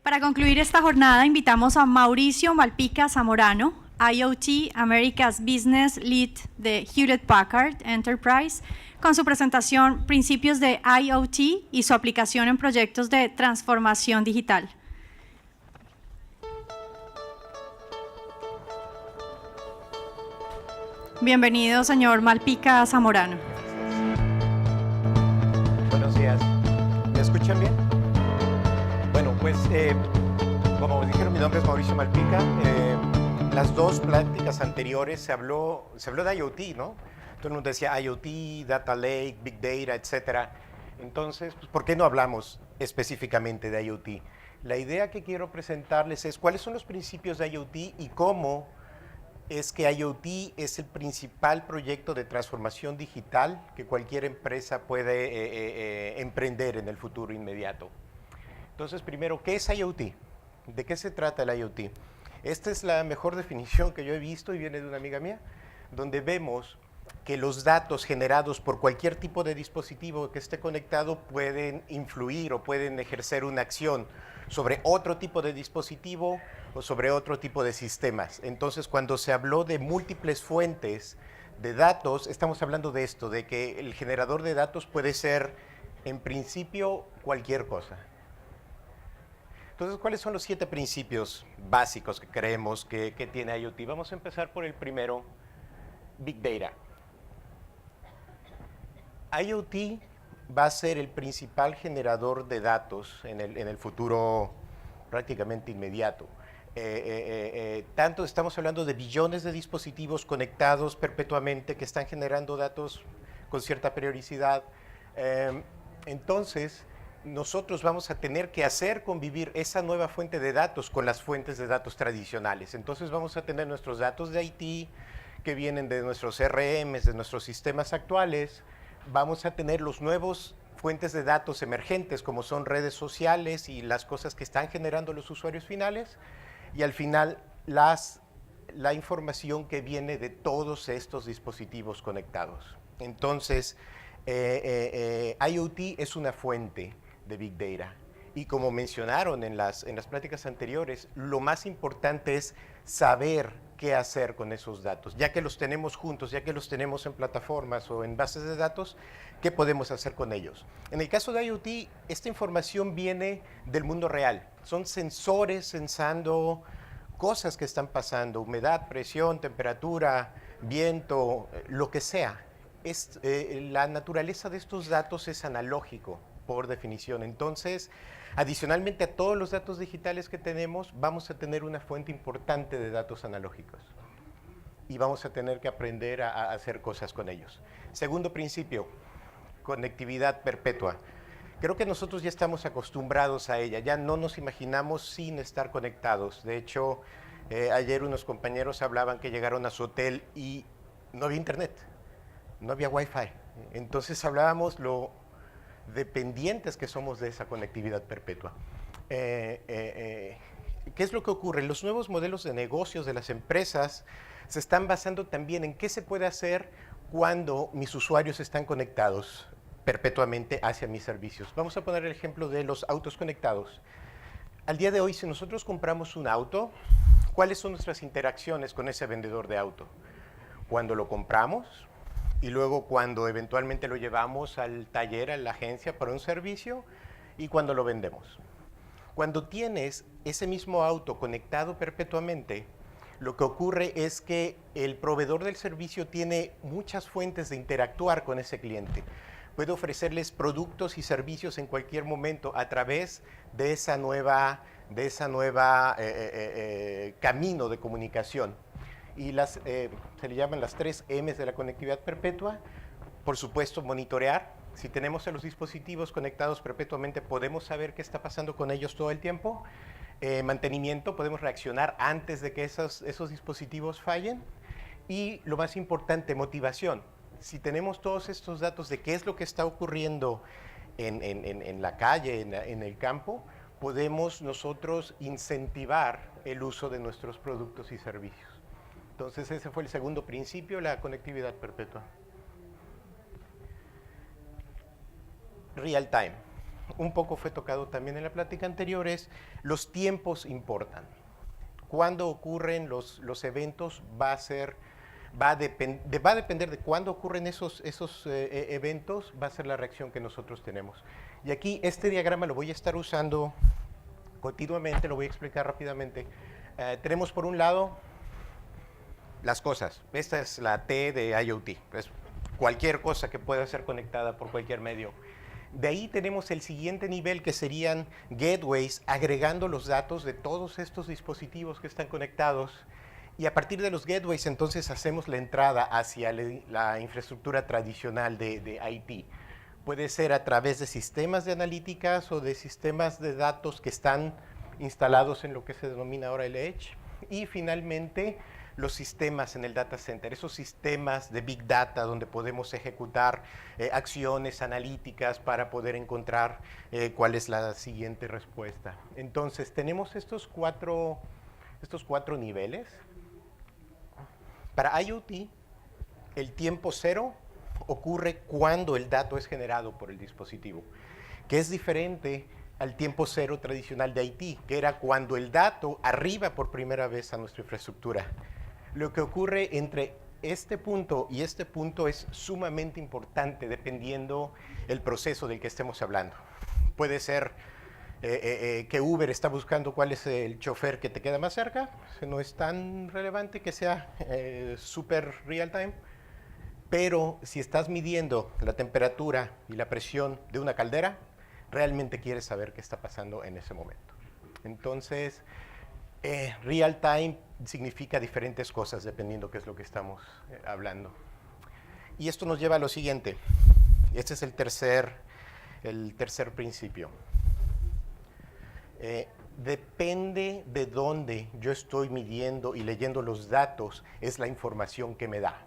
Para concluir esta jornada, invitamos a Mauricio Malpica Zamorano, IoT America's Business Lead de Hewlett Packard Enterprise, con su presentación Principios de IoT y su aplicación en proyectos de transformación digital. Bienvenido, señor Malpica Zamorano. Buenos días. ¿Me escuchan bien? Bueno, pues, como dijeron, mi nombre es Mauricio Malpica. Las dos pláticas anteriores se habló de IoT, ¿no? Todo el mundo decía IoT, Data Lake, Big Data, etcétera. Entonces, pues, ¿por qué no hablamos específicamente de IoT? La idea que quiero presentarles es cuáles son los principios de IoT y cómo es que IoT es el principal proyecto de transformación digital que cualquier empresa puede emprender en el futuro inmediato. Entonces, primero, ¿qué es IoT? ¿De qué se trata el IoT? Esta es la mejor definición que yo he visto y viene de una amiga mía, donde vemos que los datos generados por cualquier tipo de dispositivo que esté conectado pueden influir o pueden ejercer una acción sobre otro tipo de dispositivo o sobre otro tipo de sistemas. Entonces, cuando se habló de múltiples fuentes de datos, estamos hablando de esto, de que el generador de datos puede ser, en principio, cualquier cosa. Entonces, ¿cuáles son los 7 principios básicos que creemos que tiene IoT? Vamos a empezar por el primero, Big Data. IoT va a ser el principal generador de datos en el futuro prácticamente inmediato. Tanto estamos hablando de billones de dispositivos conectados perpetuamente que están generando datos con cierta periodicidad. Entonces, nosotros vamos a tener que hacer convivir esa nueva fuente de datos con las fuentes de datos tradicionales. Entonces, vamos a tener nuestros datos de IT que vienen de nuestros CRMs, de nuestros sistemas actuales. Vamos a tener los nuevos fuentes de datos emergentes, como son redes sociales y las cosas que están generando los usuarios finales. Y al final, la información que viene de todos estos dispositivos conectados. Entonces, IoT es una fuente de Big Data. Y como mencionaron en las pláticas anteriores, lo más importante es saber qué hacer con esos datos. Ya que los tenemos juntos, ya que los tenemos en plataformas o en bases de datos, ¿qué podemos hacer con ellos? En el caso de IoT, esta información viene del mundo real. Son sensores sensando cosas que están pasando, humedad, presión, temperatura, viento, lo que sea. La naturaleza de estos datos es analógico, por definición. Entonces, adicionalmente a todos los datos digitales que tenemos, vamos a tener una fuente importante de datos analógicos. Y vamos a tener que aprender a hacer cosas con ellos. Segundo principio, conectividad perpetua. Creo que nosotros ya estamos acostumbrados a ella, ya no nos imaginamos sin estar conectados. De hecho, ayer unos compañeros hablaban que llegaron a su hotel y no había internet, no había wifi. Entonces hablábamos lo dependientes que somos de esa conectividad perpetua. ¿Qué es lo que ocurre? Los nuevos modelos de negocios de las empresas se están basando también en qué se puede hacer cuando mis usuarios están conectados perpetuamente hacia mis servicios. Vamos a poner el ejemplo de los autos conectados. Al día de hoy, si nosotros compramos un auto, ¿cuáles son nuestras interacciones con ese vendedor de auto? Cuando lo compramos y luego cuando eventualmente lo llevamos al taller, a la agencia para un servicio y cuando lo vendemos. Cuando tienes ese mismo auto conectado perpetuamente, lo que ocurre es que el proveedor del servicio tiene muchas fuentes de interactuar con ese cliente. Puede ofrecerles productos y servicios en cualquier momento a través de esa nueva camino de comunicación. Y se le llaman las 3 M's de la conectividad perpetua. Por supuesto, monitorear. Si tenemos a los dispositivos conectados perpetuamente, podemos saber qué está pasando con ellos todo el tiempo. Mantenimiento, podemos reaccionar antes de que esos dispositivos fallen. Y lo más importante, motivación. Si tenemos todos estos datos de qué es lo que está ocurriendo en la calle, en el campo, podemos nosotros incentivar el uso de nuestros productos y servicios. Entonces, ese fue el segundo principio, la conectividad perpetua. Real time. un poco fue tocado también en la plática anterior, es los tiempos importan. Cuándo ocurren los eventos va a depender de cuándo ocurren esos eventos, va a ser la reacción que nosotros tenemos. Y aquí este diagrama lo voy a estar usando continuamente, lo voy a explicar rápidamente. Tenemos por un lado las cosas. Esta es la T de IoT, es cualquier cosa que pueda ser conectada por cualquier medio. De ahí tenemos el siguiente nivel, que serían gateways, agregando los datos de todos estos dispositivos que están conectados. Y a partir de los gateways, entonces, hacemos la entrada hacia la infraestructura tradicional de IT. Puede ser a través de sistemas de analíticas o de sistemas de datos que están instalados en lo que se denomina ahora el Edge. Y finalmente, los sistemas en el data center, esos sistemas de Big Data donde podemos ejecutar acciones analíticas para poder encontrar cuál es la siguiente respuesta. Entonces, tenemos estos cuatro niveles. Para IoT, el tiempo cero ocurre cuando el dato es generado por el dispositivo, que es diferente al tiempo cero tradicional de IT, que era cuando el dato arriba por primera vez a nuestra infraestructura. Lo que ocurre entre este punto y este punto es sumamente importante dependiendo el proceso del que estemos hablando. Puede ser que Uber está buscando cuál es el chofer que te queda más cerca, no es tan relevante que sea súper real time, pero si estás midiendo la temperatura y la presión de una caldera, realmente quieres saber qué está pasando en ese momento. Entonces, real time significa diferentes cosas dependiendo qué es lo que estamos hablando. Y esto nos lleva a lo siguiente. Este es el tercer principio. Depende de dónde yo estoy midiendo y leyendo los datos, es la información que me da.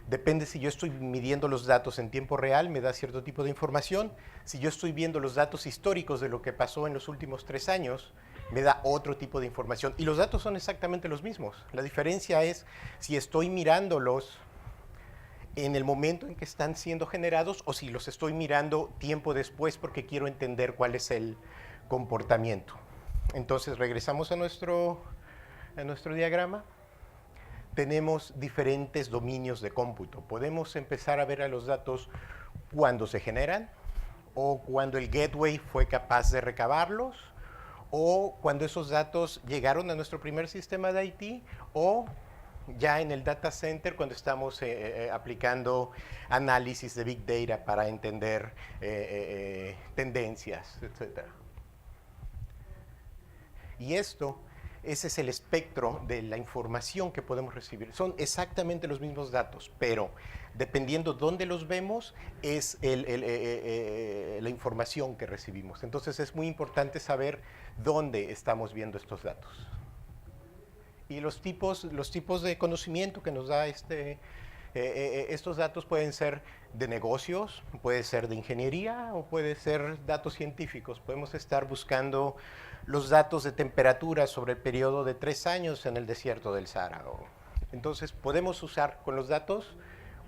Depende si yo estoy midiendo los datos en tiempo real, me da cierto tipo de información. Si yo estoy viendo los datos históricos de lo que pasó en los últimos 3 años, me da otro tipo de información. Y los datos son exactamente los mismos. La diferencia es si estoy mirándolos en el momento en que están siendo generados o si los estoy mirando tiempo después porque quiero entender cuál es el comportamiento. Entonces, regresamos a nuestro diagrama. Tenemos diferentes dominios de cómputo. Podemos empezar a ver a los datos cuando se generan, o cuando el gateway fue capaz de recabarlos, o cuando esos datos llegaron a nuestro primer sistema de IT, o ya en el data center cuando estamos aplicando análisis de Big Data para entender tendencias, etc. Y ese es el espectro de la información que podemos recibir. Son exactamente los mismos datos, pero dependiendo dónde los vemos, es la información que recibimos. Entonces es muy importante saber dónde estamos viendo estos datos. Y los tipos de conocimiento que nos da estos datos pueden ser de negocios, puede ser de ingeniería o puede ser datos científicos. Podemos estar buscando los datos de temperatura sobre el periodo de 3 años en el desierto del Sahara. Entonces podemos usar con los datos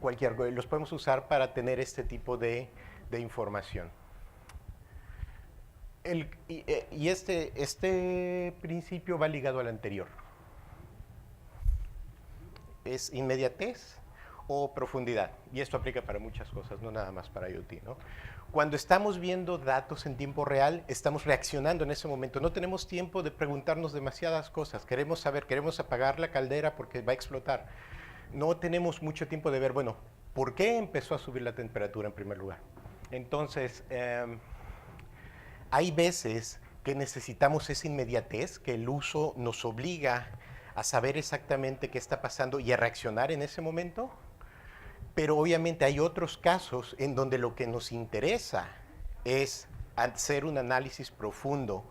los podemos usar para tener este tipo de información. Y este principio va ligado al anterior. Es inmediatez o profundidad. Y esto aplica para muchas cosas, no nada más para IoT, ¿no? Cuando estamos viendo datos en tiempo real, estamos reaccionando en ese momento. No tenemos tiempo de preguntarnos demasiadas cosas. Queremos saber, queremos apagar la caldera porque va a explotar. No tenemos mucho tiempo de ver, bueno, ¿por qué empezó a subir la temperatura en primer lugar? Entonces, hay veces que necesitamos esa inmediatez, que el uso nos obliga a saber exactamente qué está pasando y a reaccionar en ese momento. Pero obviamente hay otros casos en donde lo que nos interesa es hacer un análisis profundo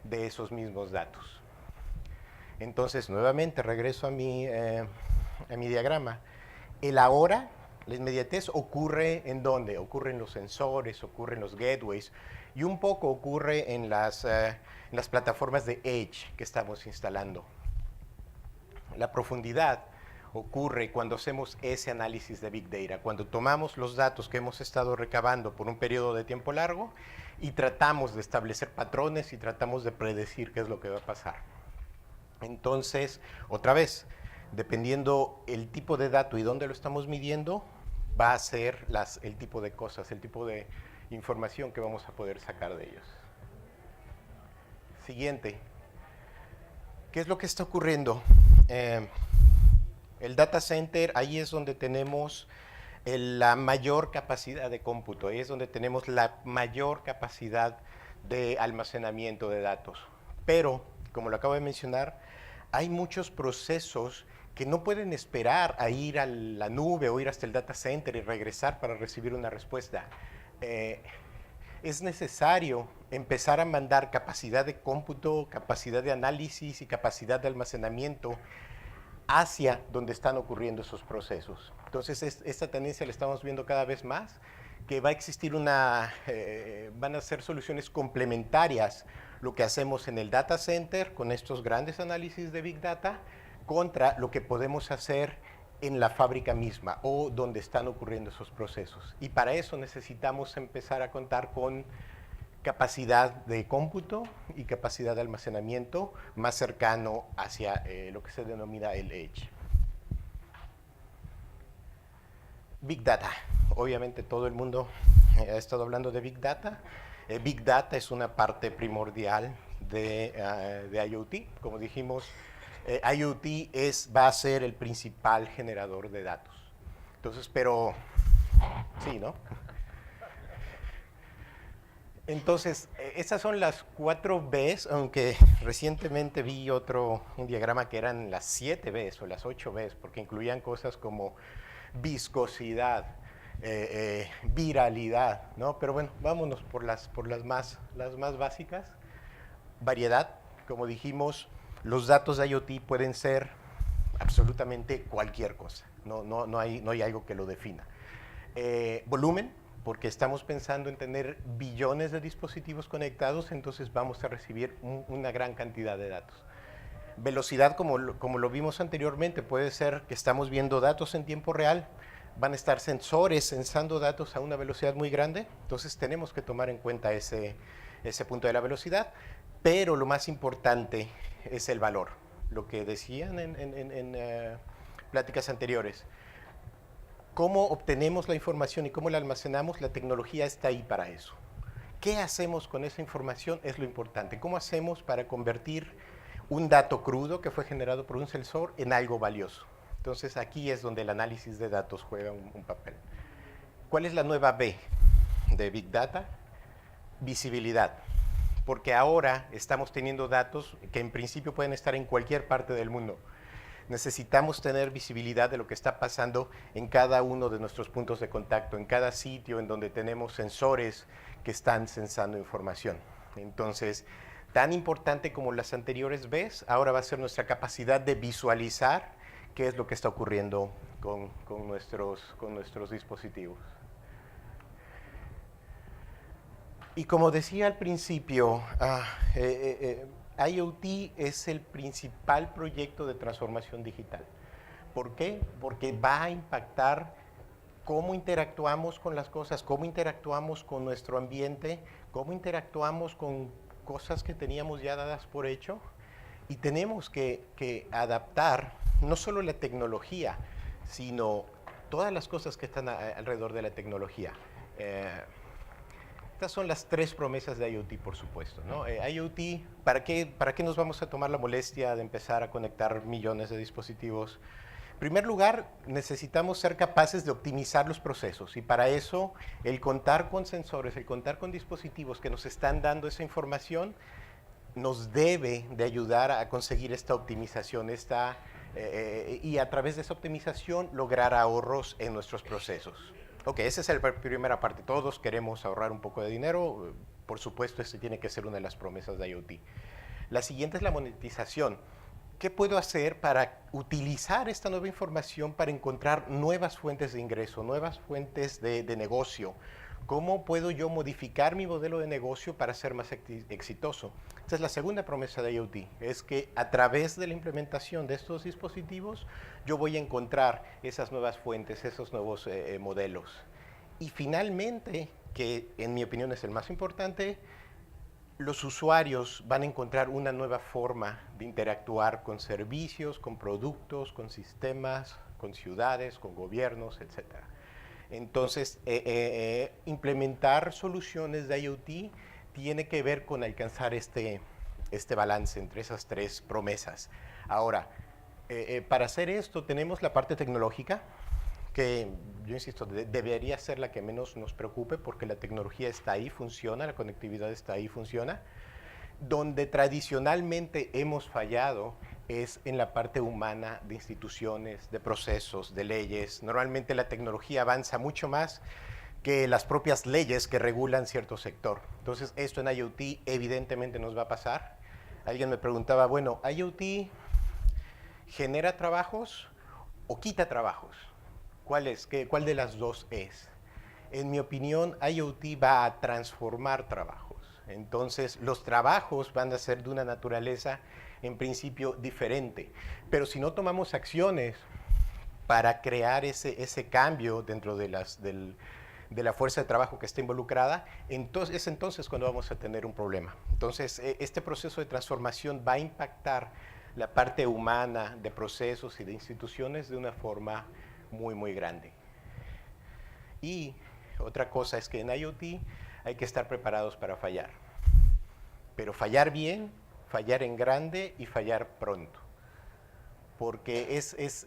de esos mismos datos. Entonces, nuevamente regreso a mi diagrama. El ahora, la inmediatez, ocurre ¿en dónde? Ocurre en los sensores, ocurre en los gateways y un poco ocurre en las plataformas de Edge que estamos instalando. La profundidad ocurre cuando hacemos ese análisis de Big Data, cuando tomamos los datos que hemos estado recabando por un periodo de tiempo largo y tratamos de establecer patrones y tratamos de predecir qué es lo que va a pasar. Entonces, otra vez, dependiendo el tipo de dato y dónde lo estamos midiendo, va a ser el tipo de cosas, el tipo de información que vamos a poder sacar de ellos. Siguiente. ¿Qué es lo que está ocurriendo? El data center, ahí es donde tenemos la mayor capacidad de cómputo, ahí es donde tenemos la mayor capacidad de almacenamiento de datos. Pero, como lo acabo de mencionar, hay muchos procesos que no pueden esperar a ir a la nube o ir hasta el data center y regresar para recibir una respuesta. Es necesario empezar a mandar capacidad de cómputo, capacidad de análisis y capacidad de almacenamiento hacia donde están ocurriendo esos procesos. Entonces, esta tendencia la estamos viendo cada vez más, que va a existir van a ser soluciones complementarias lo que hacemos en el data center con estos grandes análisis de Big Data contra lo que podemos hacer en la fábrica misma o donde están ocurriendo esos procesos. Y para eso necesitamos empezar a contar con capacidad de cómputo y capacidad de almacenamiento más cercano hacia lo que se denomina el Edge. Big Data. Obviamente todo el mundo ha estado hablando de Big Data. Big Data es una parte primordial de IoT. Como dijimos, IoT va a ser el principal generador de datos. Entonces, pero sí, ¿no? Entonces, esas son las 4 Bs, aunque recientemente vi un diagrama que eran las 7 Bs o las 8 Bs, porque incluían cosas como viscosidad, viralidad, ¿no? Pero bueno, vámonos por las más básicas. Variedad, como dijimos, los datos de IoT pueden ser absolutamente cualquier cosa, no hay algo que lo defina. Volumen, porque estamos pensando en tener billones de dispositivos conectados, entonces vamos a recibir una gran cantidad de datos. Velocidad, como lo vimos anteriormente, puede ser que estamos viendo datos en tiempo real, van a estar sensores sensando datos a una velocidad muy grande, entonces tenemos que tomar en cuenta ese punto de la velocidad, pero lo más importante es el valor, lo que decían en pláticas anteriores. Cómo obtenemos la información y cómo la almacenamos, la tecnología está ahí para eso. ¿Qué hacemos con esa información? Es lo importante. ¿Cómo hacemos para convertir un dato crudo que fue generado por un sensor en algo valioso? Entonces, aquí es donde el análisis de datos juega un papel. ¿Cuál es la nueva B de Big Data? Visibilidad. Porque ahora estamos teniendo datos que en principio pueden estar en cualquier parte del mundo. Necesitamos tener visibilidad de lo que está pasando en cada uno de nuestros puntos de contacto, en cada sitio en donde tenemos sensores que están sensando información. Entonces, tan importante como las anteriores Bs, ahora va a ser nuestra capacidad de visualizar qué es lo que está ocurriendo con nuestros dispositivos. Y como decía al principio, IoT es el principal proyecto de transformación digital. ¿Por qué? Porque va a impactar cómo interactuamos con las cosas, cómo interactuamos con nuestro ambiente, cómo interactuamos con cosas que teníamos ya dadas por hecho, y tenemos que adaptar no solo la tecnología, sino todas las cosas que están alrededor de la tecnología. Estas son las 3 promesas de IoT, por supuesto, ¿no? IoT, ¿para qué nos vamos a tomar la molestia de empezar a conectar millones de dispositivos? En primer lugar, necesitamos ser capaces de optimizar los procesos, y para eso el contar con sensores, el contar con dispositivos que nos están dando esa información, nos debe de ayudar a conseguir esta optimización, y a través de esa optimización lograr ahorros en nuestros procesos. Ok, esa es la primera parte. Todos queremos ahorrar un poco de dinero. Por supuesto, este tiene que ser una de las promesas de IoT. La siguiente es la monetización. ¿Qué puedo hacer para utilizar esta nueva información para encontrar nuevas fuentes de ingreso, nuevas fuentes de negocio? ¿Cómo puedo yo modificar mi modelo de negocio para ser más exitoso? Esta es la segunda promesa de IoT, es que a través de la implementación de estos dispositivos yo voy a encontrar esas nuevas fuentes, esos nuevos modelos. Y finalmente, que en mi opinión es el más importante, los usuarios van a encontrar una nueva forma de interactuar con servicios, con productos, con sistemas, con ciudades, con gobiernos, etc. Entonces, implementar soluciones de IoT tiene que ver con alcanzar este balance entre esas tres promesas. Ahora, para hacer esto tenemos la parte tecnológica, que yo insisto, debería ser la que menos nos preocupe porque la tecnología está ahí, funciona, la conectividad está ahí, funciona. Donde tradicionalmente hemos fallado es en la parte humana de instituciones, de procesos, de leyes. Normalmente la tecnología avanza mucho más que las propias leyes que regulan cierto sector. Entonces, esto en IoT evidentemente nos va a pasar. Alguien me preguntaba, bueno, ¿IoT genera trabajos o quita trabajos? ¿Cuál de las dos es? En mi opinión, IoT va a transformar trabajos. Entonces, los trabajos van a ser de una naturaleza, en principio, diferente. Pero si no tomamos acciones para crear ese cambio dentro de la fuerza de trabajo que está involucrada, es entonces cuando vamos a tener un problema. Entonces, este proceso de transformación va a impactar la parte humana de procesos y de instituciones de una forma muy, muy grande. Y otra cosa es que en IoT hay que estar preparados para fallar. Pero fallar bien, fallar en grande y fallar pronto. Porque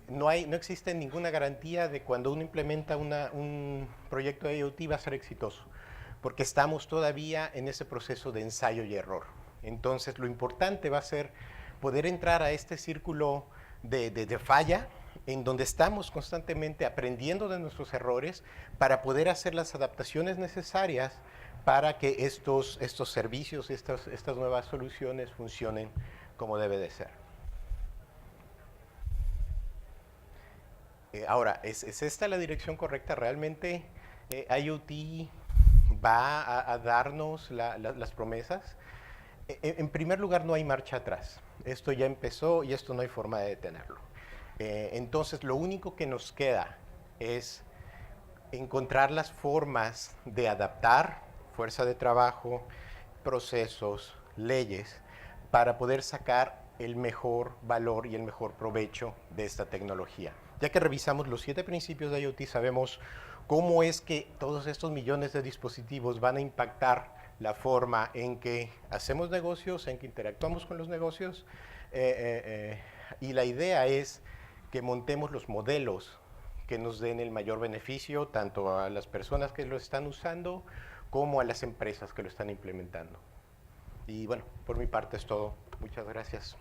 no existe ninguna garantía de cuando uno implementa un proyecto de IoT va a ser exitoso. Porque estamos todavía en ese proceso de ensayo y error. Entonces, lo importante va a ser poder entrar a este círculo de falla, en donde estamos constantemente aprendiendo de nuestros errores para poder hacer las adaptaciones necesarias para que estos servicios, estas nuevas soluciones funcionen como debe de ser. Ahora, ¿es esta la dirección correcta? ¿Realmente IoT va a darnos las promesas? En primer lugar, no hay marcha atrás. Esto ya empezó y esto no hay forma de detenerlo. Entonces, lo único que nos queda es encontrar las formas de adaptar fuerza de trabajo, procesos, leyes, para poder sacar el mejor valor y el mejor provecho de esta tecnología. Ya que revisamos los 7 principios de IoT, sabemos cómo es que todos estos millones de dispositivos van a impactar la forma en que hacemos negocios, en que interactuamos con los negocios, y la idea es que montemos los modelos que nos den el mayor beneficio tanto a las personas que lo están usando como a las empresas que lo están implementando. Y bueno, por mi parte es todo. Muchas gracias.